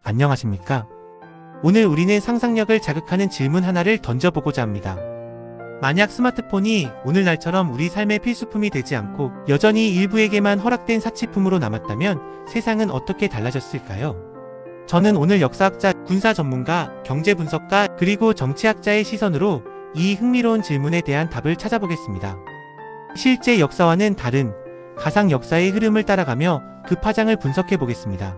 안녕하십니까? 오늘 우리는 상상력을 자극하는 질문 하나를 던져보고자 합니다. 만약 스마트폰이 오늘날처럼 우리 삶의 필수품이 되지 않고 여전히 일부에게만 허락된 사치품으로 남았다면 세상은 어떻게 달라졌을까요? 저는 오늘 역사학자, 군사 전문가, 경제 분석가, 그리고 정치학자의 시선으로 이 흥미로운 질문에 대한 답을 찾아보겠습니다. 실제 역사와는 다른 가상 역사의 흐름을 따라가며 그 파장을 분석해 보겠습니다.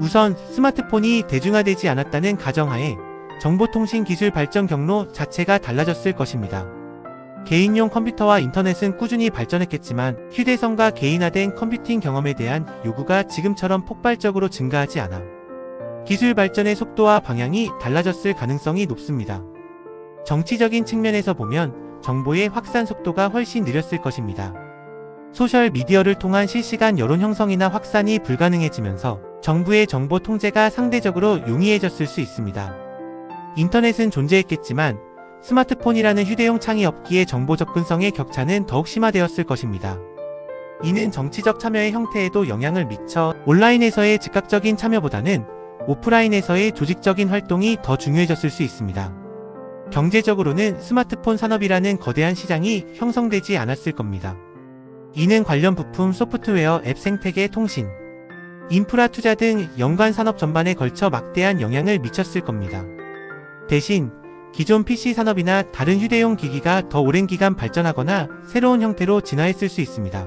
우선 스마트폰이 대중화되지 않았다는 가정하에 정보통신 기술 발전 경로 자체가 달라졌을 것입니다. 개인용 컴퓨터와 인터넷은 꾸준히 발전했겠지만 휴대성과 개인화된 컴퓨팅 경험에 대한 요구가 지금처럼 폭발적으로 증가하지 않아 기술 발전의 속도와 방향이 달라졌을 가능성이 높습니다. 정치적인 측면에서 보면 정보의 확산 속도가 훨씬 느렸을 것입니다. 소셜미디어를 통한 실시간 여론 형성이나 확산이 불가능해지면서 정부의 정보 통제가 상대적으로 용이해졌을 수 있습니다. 인터넷은 존재했겠지만 스마트폰이라는 휴대용 창이 없기에 정보 접근성의 격차는 더욱 심화되었을 것입니다. 이는 정치적 참여의 형태에도 영향을 미쳐 온라인에서의 즉각적인 참여보다는 오프라인에서의 조직적인 활동이 더 중요해졌을 수 있습니다. 경제적으로는 스마트폰 산업이라는 거대한 시장이 형성되지 않았을 겁니다. 이는 관련 부품, 소프트웨어, 앱 생태계, 통신, 인프라 투자 등 연관 산업 전반에 걸쳐 막대한 영향을 미쳤을 겁니다. 대신 기존 PC 산업이나 다른 휴대용 기기가 더 오랜 기간 발전하거나 새로운 형태로 진화했을 수 있습니다.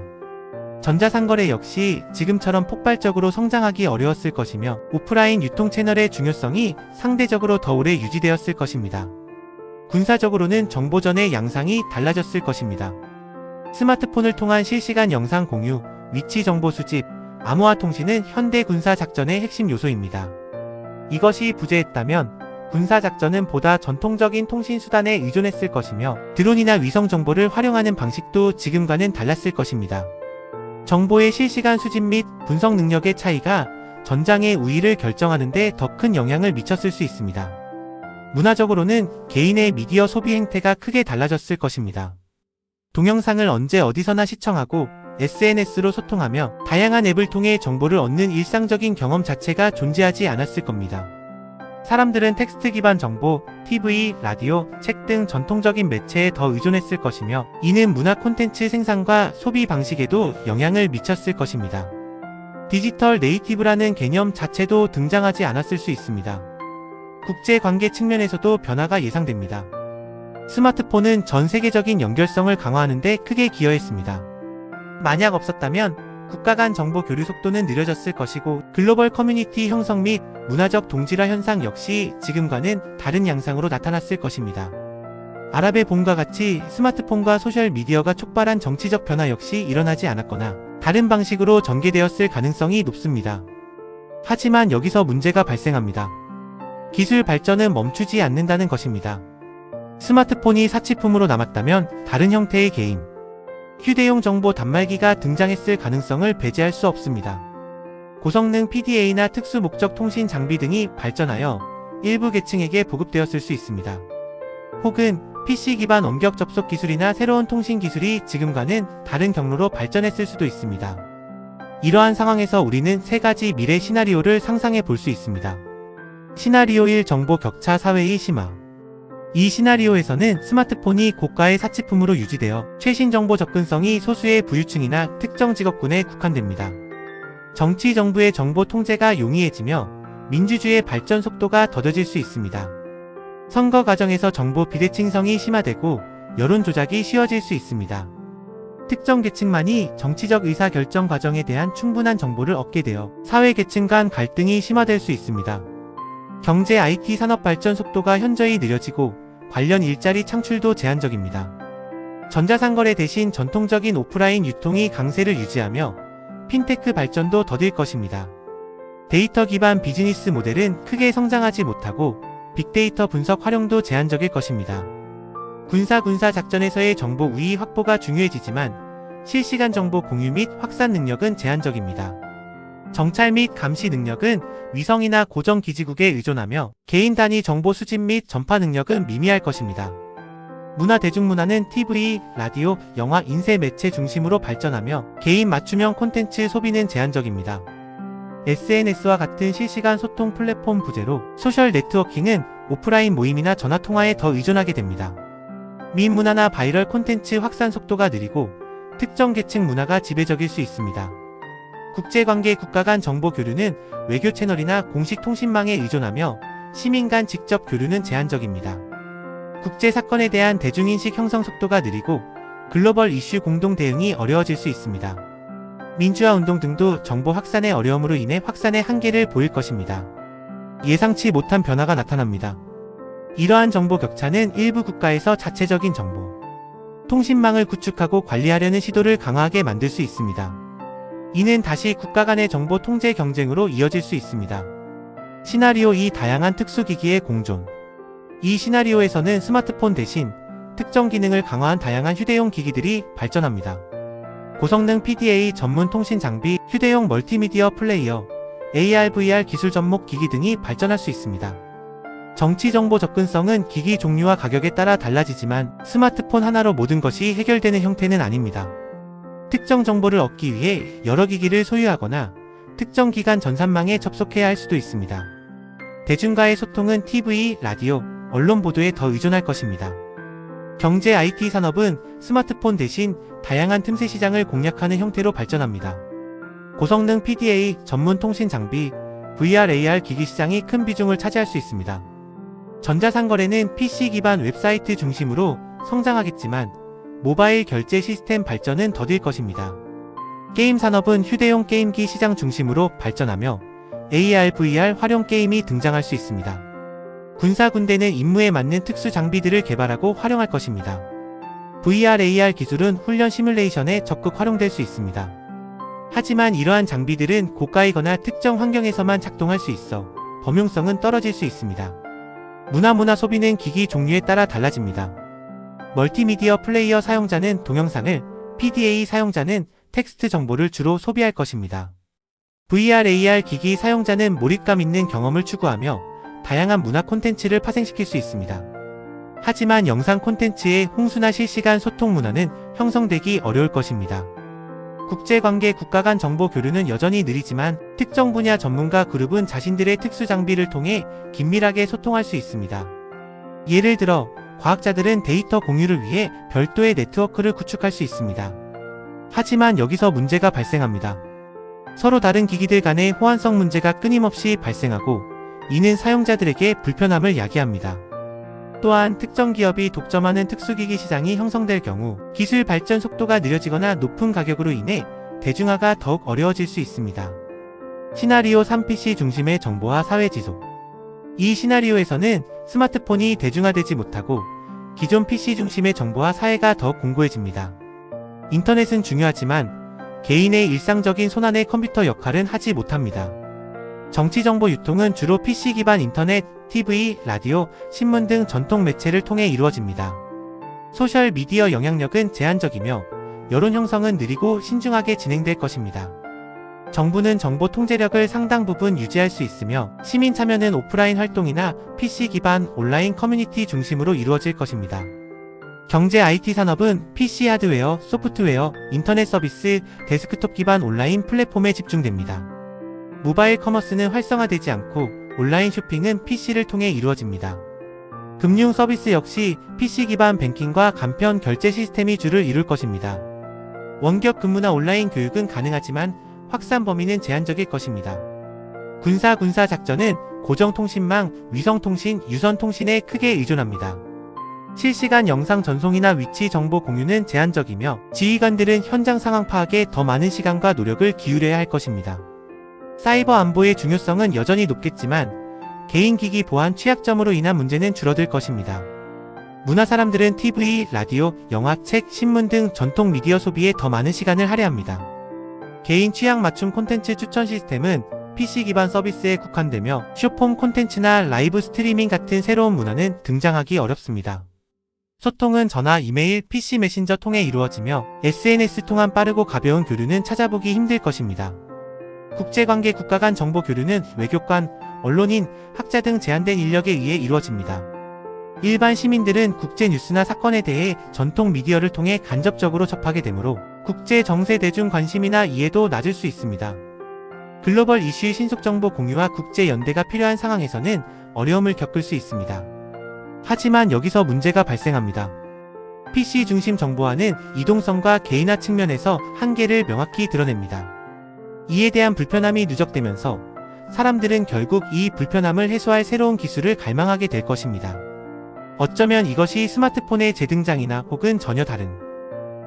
전자상거래 역시 지금처럼 폭발적으로 성장하기 어려웠을 것이며 오프라인 유통 채널의 중요성이 상대적으로 더 오래 유지되었을 것입니다. 군사적으로는 정보전의 양상이 달라졌을 것입니다. 스마트폰을 통한 실시간 영상 공유, 위치 정보 수집, 암호화 통신은 현대 군사 작전의 핵심 요소입니다. 이것이 부재했다면 군사작전은 보다 전통적인 통신수단에 의존했을 것이며 드론이나 위성 정보를 활용하는 방식도 지금과는 달랐을 것입니다. 정보의 실시간 수집 및 분석 능력의 차이가 전장의 우위를 결정하는 데 더 큰 영향을 미쳤을 수 있습니다. 문화적으로는 개인의 미디어 소비 행태가 크게 달라졌을 것입니다. 동영상을 언제 어디서나 시청하고 SNS로 소통하며 다양한 앱을 통해 정보를 얻는 일상적인 경험 자체가 존재하지 않았을 겁니다. 사람들은 텍스트 기반 정보, TV, 라디오, 책 등 전통적인 매체에 더 의존했을 것이며 이는 문화 콘텐츠 생산과 소비 방식에도 영향을 미쳤을 것입니다. 디지털 네이티브라는 개념 자체도 등장하지 않았을 수 있습니다. 국제관계 측면에서도 변화가 예상됩니다. 스마트폰은 전 세계적인 연결성을 강화하는 데 크게 기여했습니다. 만약 없었다면 국가 간 정보 교류 속도는 느려졌을 것이고 글로벌 커뮤니티 형성 및 문화적 동질화 현상 역시 지금과는 다른 양상으로 나타났을 것입니다. 아랍의 봄과 같이 스마트폰과 소셜미디어가 촉발한 정치적 변화 역시 일어나지 않았거나 다른 방식으로 전개되었을 가능성이 높습니다. 하지만 여기서 문제가 발생합니다. 기술 발전은 멈추지 않는다는 것입니다. 스마트폰이 사치품으로 남았다면 다른 형태의 개인, 휴대용 정보 단말기가 등장했을 가능성을 배제할 수 없습니다. 고성능 PDA나 특수 목적 통신 장비 등이 발전하여 일부 계층에게 보급되었을 수 있습니다. 혹은 PC 기반 원격 접속 기술이나 새로운 통신 기술이 지금과는 다른 경로로 발전했을 수도 있습니다. 이러한 상황에서 우리는 세 가지 미래 시나리오를 상상해 볼 수 있습니다. 시나리오 1. 정보 격차 사회의 심화. 이 시나리오에서는 스마트폰이 고가의 사치품으로 유지되어 최신 정보 접근성이 소수의 부유층이나 특정 직업군에 국한됩니다. 정치 정부의 정보 통제가 용이해지며 민주주의의 발전 속도가 더뎌질 수 있습니다. 선거 과정에서 정보 비대칭성이 심화되고 여론 조작이 쉬워질 수 있습니다. 특정 계층만이 정치적 의사결정 과정에 대한 충분한 정보를 얻게 되어 사회 계층 간 갈등이 심화될 수 있습니다. 경제 IT 산업 발전 속도가 현저히 느려지고 관련 일자리 창출도 제한적입니다. 전자상거래 대신 전통적인 오프라인 유통이 강세를 유지하며 핀테크 발전도 더딜 것입니다. 데이터 기반 비즈니스 모델은 크게 성장하지 못하고 빅데이터 분석 활용도 제한적일 것입니다. 군사 작전에서의 정보 우위 확보가 중요해지지만 실시간 정보 공유 및 확산 능력은 제한적입니다. 정찰 및 감시 능력은 위성이나 고정 기지국에 의존하며 개인 단위 정보 수집 및 전파 능력은 미미할 것입니다. 문화 대중문화는 TV, 라디오, 영화, 인쇄 매체 중심으로 발전하며 개인 맞춤형 콘텐츠 소비는 제한적입니다. SNS와 같은 실시간 소통 플랫폼 부재로 소셜 네트워킹은 오프라인 모임이나 전화통화에 더 의존하게 됩니다. 밈 문화나 바이럴 콘텐츠 확산 속도가 느리고 특정 계층 문화가 지배적일 수 있습니다. 국제관계 국가 간 정보 교류는 외교 채널이나 공식 통신망에 의존하며 시민 간 직접 교류는 제한적입니다. 국제 사건에 대한 대중인식 형성 속도가 느리고 글로벌 이슈 공동 대응이 어려워질 수 있습니다. 민주화 운동 등도 정보 확산의 어려움으로 인해 확산의 한계를 보일 것입니다. 예상치 못한 변화가 나타납니다. 이러한 정보 격차는 일부 국가에서 자체적인 정보, 통신망을 구축하고 관리하려는 시도를 강화하게 만들 수 있습니다. 이는 다시 국가 간의 정보 통제 경쟁으로 이어질 수 있습니다. 시나리오 2. 다양한 특수기기의 공존. 이 시나리오에서는 스마트폰 대신 특정 기능을 강화한 다양한 휴대용 기기들이 발전합니다. 고성능 PDA 전문 통신 장비, 휴대용 멀티미디어 플레이어, AR/VR 기술 접목 기기 등이 발전할 수 있습니다. 정치 정보 접근성은 기기 종류와 가격에 따라 달라지지만 스마트폰 하나로 모든 것이 해결되는 형태는 아닙니다. 특정 정보를 얻기 위해 여러 기기를 소유하거나 특정 기간 전산망에 접속해야 할 수도 있습니다. 대중과의 소통은 TV, 라디오, 언론 보도에 더 의존할 것입니다. 경제 IT 산업은 스마트폰 대신 다양한 틈새 시장을 공략하는 형태로 발전합니다. 고성능 PDA 전문 통신 장비, VR, AR 기기 시장이 큰 비중을 차지할 수 있습니다. 전자상거래는 PC 기반 웹사이트 중심으로 성장하겠지만 모바일 결제 시스템 발전은 더딜 것입니다. 게임 산업은 휴대용 게임기 시장 중심으로 발전하며 AR, VR 활용 게임이 등장할 수 있습니다. 군사 군대는 임무에 맞는 특수 장비들을 개발하고 활용할 것입니다. VR, AR 기술은 훈련 시뮬레이션에 적극 활용될 수 있습니다. 하지만 이러한 장비들은 고가이거나 특정 환경에서만 작동할 수 있어 범용성은 떨어질 수 있습니다. 문화 소비는 기기 종류에 따라 달라집니다. 멀티미디어 플레이어 사용자는 동영상을, PDA 사용자는 텍스트 정보를 주로 소비할 것입니다. VR, AR 기기 사용자는 몰입감 있는 경험을 추구하며 다양한 문화 콘텐츠를 파생시킬 수 있습니다. 하지만 영상 콘텐츠의 홍수나 실시간 소통 문화는 형성되기 어려울 것입니다. 국제관계 국가 간 정보 교류는 여전히 느리지만 특정 분야 전문가 그룹은 자신들의 특수 장비를 통해 긴밀하게 소통할 수 있습니다. 예를 들어 과학자들은 데이터 공유를 위해 별도의 네트워크를 구축할 수 있습니다. 하지만 여기서 문제가 발생합니다. 서로 다른 기기들 간의 호환성 문제가 끊임없이 발생하고 이는 사용자들에게 불편함을 야기합니다. 또한 특정 기업이 독점하는 특수기기 시장이 형성될 경우 기술 발전 속도가 느려지거나 높은 가격으로 인해 대중화가 더욱 어려워질 수 있습니다. 시나리오 3. PC 중심의 정보화 사회 지속. 이 시나리오에서는 스마트폰이 대중화되지 못하고 기존 PC 중심의 정보화 사회가 더 공고해집니다. 인터넷은 중요하지만 개인의 일상적인 손안의 컴퓨터 역할은 하지 못합니다. 정치정보 유통은 주로 PC 기반 인터넷, TV, 라디오, 신문 등 전통 매체를 통해 이루어집니다. 소셜미디어 영향력은 제한적이며 여론 형성은 느리고 신중하게 진행될 것입니다. 정부는 정보 통제력을 상당 부분 유지할 수 있으며 시민 참여는 오프라인 활동이나 PC 기반 온라인 커뮤니티 중심으로 이루어질 것입니다. 경제 IT 산업은 PC 하드웨어, 소프트웨어, 인터넷 서비스, 데스크톱 기반 온라인 플랫폼에 집중됩니다. 모바일 커머스는 활성화되지 않고 온라인 쇼핑은 PC를 통해 이루어집니다. 금융 서비스 역시 PC 기반 뱅킹과 간편 결제 시스템이 주를 이룰 것입니다. 원격 근무나 온라인 교육은 가능하지만 확산 범위는 제한적일 것입니다. 군사 작전은 고정통신망, 위성통신, 유선통신에 크게 의존합니다. 실시간 영상 전송이나 위치 정보 공유는 제한적이며 지휘관들은 현장 상황 파악에 더 많은 시간과 노력을 기울여야 할 것입니다. 사이버 안보의 중요성은 여전히 높겠지만 개인기기 보안 취약점으로 인한 문제는 줄어들 것입니다. 문화 사람들은 TV, 라디오, 영화, 책, 신문 등 전통 미디어 소비에 더 많은 시간을 할애합니다. 개인 취향 맞춤 콘텐츠 추천 시스템은 PC 기반 서비스에 국한되며 숏폼 콘텐츠나 라이브 스트리밍 같은 새로운 문화는 등장하기 어렵습니다. 소통은 전화, 이메일, PC 메신저 통해 이루어지며 SNS 통한 빠르고 가벼운 교류는 찾아보기 힘들 것입니다. 국제관계 국가 간 정보 교류는 외교관, 언론인, 학자 등 제한된 인력에 의해 이루어집니다. 일반 시민들은 국제 뉴스나 사건에 대해 전통 미디어를 통해 간접적으로 접하게 되므로 국제 정세 대중 관심이나 이해도 낮을 수 있습니다. 글로벌 이슈의 신속 정보 공유와 국제 연대가 필요한 상황에서는 어려움을 겪을 수 있습니다. 하지만 여기서 문제가 발생합니다. PC 중심 정보화는 이동성과 개인화 측면에서 한계를 명확히 드러냅니다. 이에 대한 불편함이 누적되면서 사람들은 결국 이 불편함을 해소할 새로운 기술을 갈망하게 될 것입니다. 어쩌면 이것이 스마트폰의 재등장이나 혹은 전혀 다른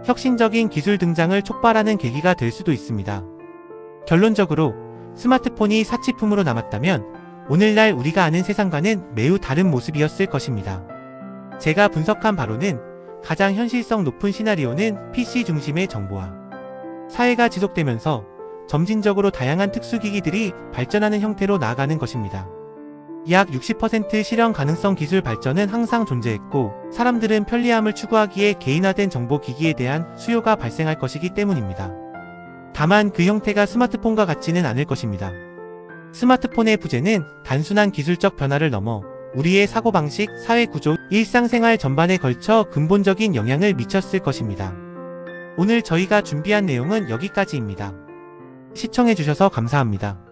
혁신적인 기술 등장을 촉발하는 계기가 될 수도 있습니다. 결론적으로 스마트폰이 사치품으로 남았다면 오늘날 우리가 아는 세상과는 매우 다른 모습이었을 것입니다. 제가 분석한 바로는 가장 현실성 높은 시나리오는 PC 중심의 정보화. 사회가 지속되면서 점진적으로 다양한 특수기기들이 발전하는 형태로 나아가는 것입니다. 약 60% 실현 가능성 기술 발전은 항상 존재했고 사람들은 편리함을 추구하기에 개인화된 정보기기에 대한 수요가 발생할 것이기 때문입니다. 다만 그 형태가 스마트폰과 같지는 않을 것입니다. 스마트폰의 부재는 단순한 기술적 변화를 넘어 우리의 사고방식, 사회구조, 일상생활 전반에 걸쳐 근본적인 영향을 미쳤을 것입니다. 오늘 저희가 준비한 내용은 여기까지입니다. 시청해주셔서 감사합니다.